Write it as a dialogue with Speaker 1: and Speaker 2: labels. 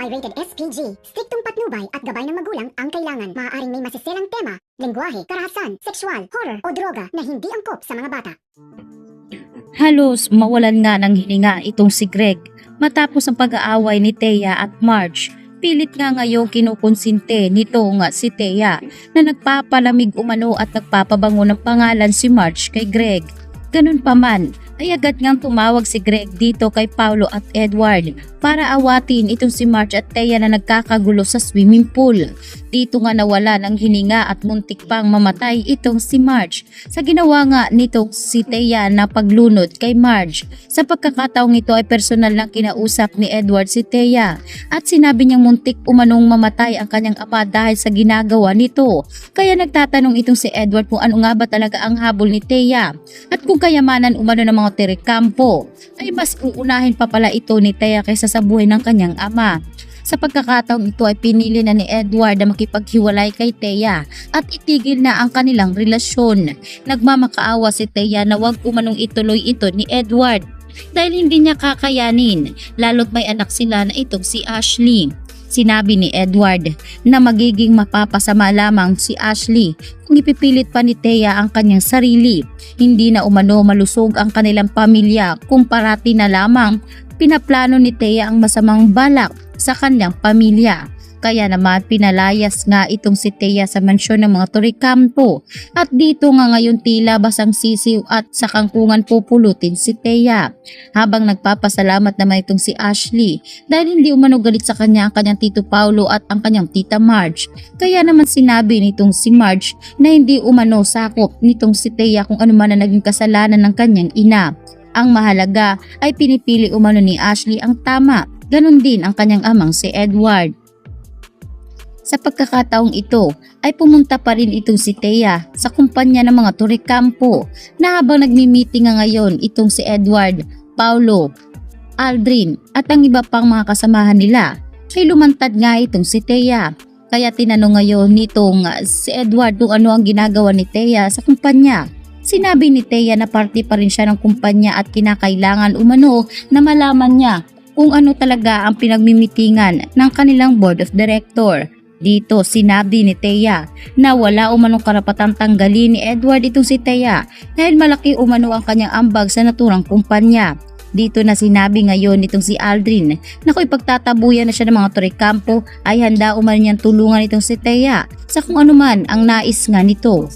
Speaker 1: rated SPG. Striktong patnubay at gabay ng magulang ang kailangan. Maaaring may masiselang tema, lengguwahe, karahasan, sexual, horror o droga na hindi angkop sa mga bata.
Speaker 2: Halos mawalan nga ng hininga itong si Greg matapos ang pag-aaway ni Thea at Marge. Pilit nga ngayong kinukonsinte nito nga si Thea na nagpapalamig umano at nagpapabango ng pangalan si Marge kay Greg. Ganun pa man, ay agad ngang tumawag si Greg dito kay Paulo at Edward para awatin itong si Marge at Thea na nagkakagulo sa swimming pool. Dito nga nawala ng hininga at muntik pang mamatay itong si Marge sa ginawa nga nitong si Thea na paglunod kay Marge. Sa pagkakataong ito ay personal lang kinausap ni Edward si Thea at sinabi niyang muntik umanong mamatay ang kanyang ama dahil sa ginagawa nito. Kaya nagtatanong itong si Edward kung ano nga ba talaga ang habol ni Thea at kung kayamanan umano ng mga terikampo ay mas uunahin pa pala ito ni Thea kaysa sa buhay ng kanyang ama. Sa pagkakataong ito ay pinili na ni Edward na makipaghiwalay kay Thea at itigil na ang kanilang relasyon. Nagmamakaawa si Thea na wag umanong ituloy ito ni Edward dahil hindi niya kakayanin, lalo't may anak sila na itong si Ashley. Sinabi ni Edward na magiging mapapasama lamang si Ashley kung ipipilit pa ni Thea ang kanyang sarili. Hindi na umano malusog ang kanilang pamilya kung parati na lamang pinaplano ni Thea ang masamang balak sa kanyang pamilya. Kaya naman pinalayas nga itong si Thea sa mansyon ng mga torikampo at dito nga ngayon tila basang sisiw at sa kangkungan pupulutin si Thea. Habang nagpapasalamat naman itong si Ashley dahil hindi umano galit sa kanya ang kanyang tito Paulo at ang kanyang tita Marge. Kaya naman sinabi nitong si Marge na hindi umano sakop nitong si Thea kung ano man na naging kasalanan ng kanyang ina. Ang mahalaga ay pinipili umano ni Ashley ang tama, ganun din ang kanyang amang si Edward. Sa pagkakataong ito ay pumunta pa rin itong si Thea sa kumpanya ng mga torikampo na habang nagmi-meeting nga ngayon itong si Edward, Paulo, Aldrin at ang iba pang mga kasamahan nila ay lumantad nga itong si Thea. Kaya tinanong ngayon nitong si Edward kung ano ang ginagawa ni Thea sa kumpanya. Sinabi ni Thea na parte pa rin siya ng kumpanya at kinakailangan umano na malaman niya kung ano talaga ang pinagmimitingan ng kanilang board of director. Dito sinabi ni Thea na wala umanong karapatang tanggalin ni Edward itong si Thea dahil malaki umano ang kanyang ambag sa naturang kumpanya. Dito na sinabi ngayon nitong si Aldrin na kung ipagtatabuyan na siya ng mga torikampo ay handa umano niyang tulungan itong si Thea sa kung ano man ang nais nga nito.